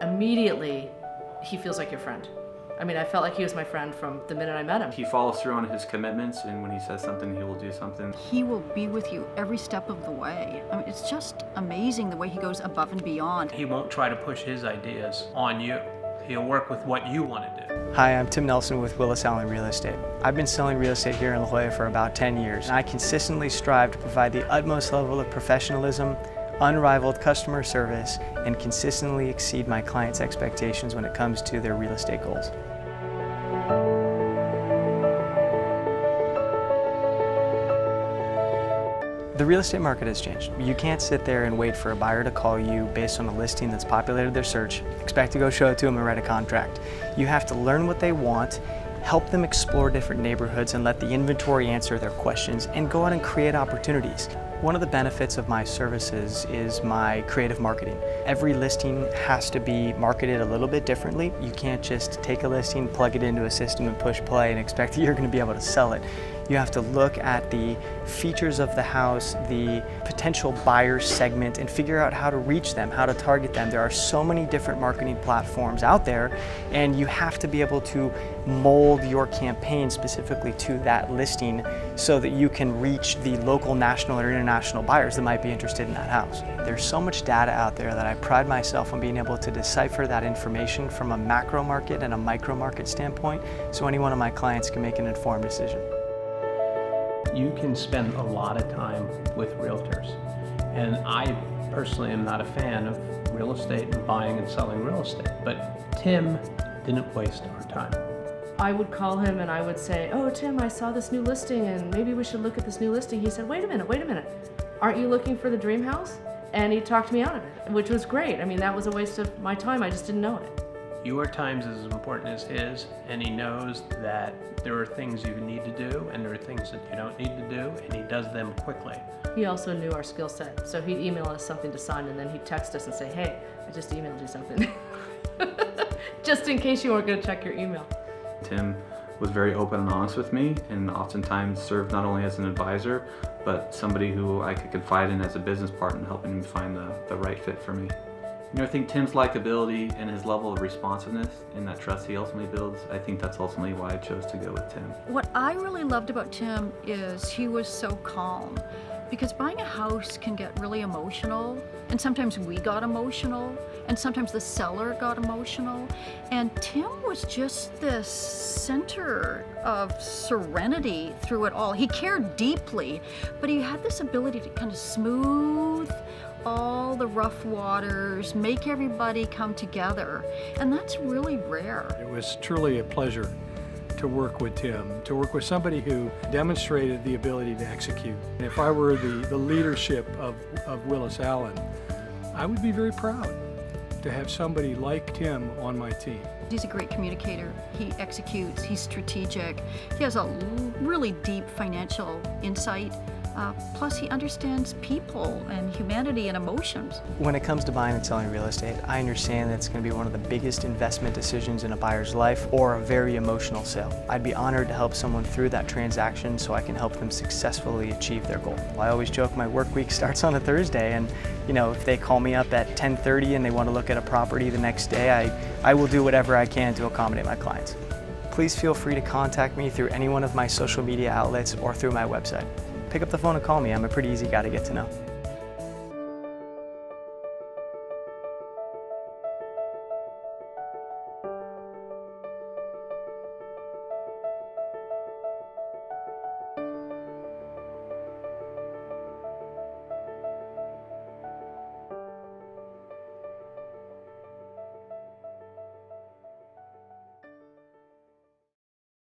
Immediately, he feels like your friend. I mean, I felt like he was my friend from the minute I met him. He follows through on his commitments, and when he says something, he will do something. He will be with you every step of the way. I mean, it's just amazing the way he goes above and beyond. He won't try to push his ideas on you. He'll work with what you want to do. Hi, I'm Tim Nelson with Willis Allen Real Estate. I've been selling real estate here in La Jolla for about 10 years, and I consistently strive to provide the utmost level of professionalism, unrivaled customer service, and consistently exceed my clients' expectations when it comes to their real estate goals. The real estate market has changed. You can't sit there and wait for a buyer to call you based on a listing that's populated their search, expect to go show it to them and write a contract. You have to learn what they want, help them explore different neighborhoods and let the inventory answer their questions, and go out and create opportunities. One of the benefits of my services is my creative marketing. Every listing has to be marketed a little bit differently. You can't just take a listing, plug it into a system and push play and expect that you're going to be able to sell it. You have to look at the features of the house, the potential buyer segment, and figure out how to reach them, how to target them. There are so many different marketing platforms out there, and you have to be able to mold your campaign specifically to that listing so that you can reach the local, national, or international buyers that might be interested in that house. There's so much data out there that I pride myself on being able to decipher that information from a macro market and a micro market standpoint, so any one of my clients can make an informed decision. You can spend a lot of time with realtors, and I personally am not a fan of real estate and buying and selling real estate, but Tim didn't waste our time. I would call him and I would say, "Oh, Tim, I saw this new listing and maybe we should look at this new listing." He said, wait a minute. Aren't you looking for the dream house?" And he talked me out of it, which was great. I mean, that was a waste of my time. I just didn't know it. Your time's as important as his, and he knows that there are things you need to do and there are things that you don't need to do, and he does them quickly. He also knew our skill set, so he'd email us something to sign and then he'd text us and say, "Hey, I just emailed you something." Just in case you weren't going to check your email. Tim was very open and honest with me, and oftentimes served not only as an advisor, but somebody who I could confide in as a business partner, helping me find the right fit for me. You know, I think Tim's likability and his level of responsiveness and that trust he ultimately builds, I think that's ultimately why I chose to go with Tim. What I really loved about Tim is he was so calm, because buying a house can get really emotional, and sometimes we got emotional, and sometimes the seller got emotional, and Tim was just this center of serenity through it all. He cared deeply, but he had this ability to kind of smooth all the rough waters, make everybody come together, and that's really rare. It was truly a pleasure to work with Tim, to work with somebody who demonstrated the ability to execute. If I were the leadership of Willis Allen, I would be very proud to have somebody like Tim on my team. He's a great communicator. He executes, he's strategic, he has a really deep financial insight. Plus he understands people and humanity and emotions. When it comes to buying and selling real estate, I understand that it's going to be one of the biggest investment decisions in a buyer's life, or a very emotional sale. I'd be honored to help someone through that transaction so I can help them successfully achieve their goal. I always joke my work week starts on a Thursday, and you know, if they call me up at 10:30 and they want to look at a property the next day, I will do whatever I can to accommodate my clients. Please feel free to contact me through any one of my social media outlets or through my website. Pick up the phone and call me. I'm a pretty easy guy to get to know.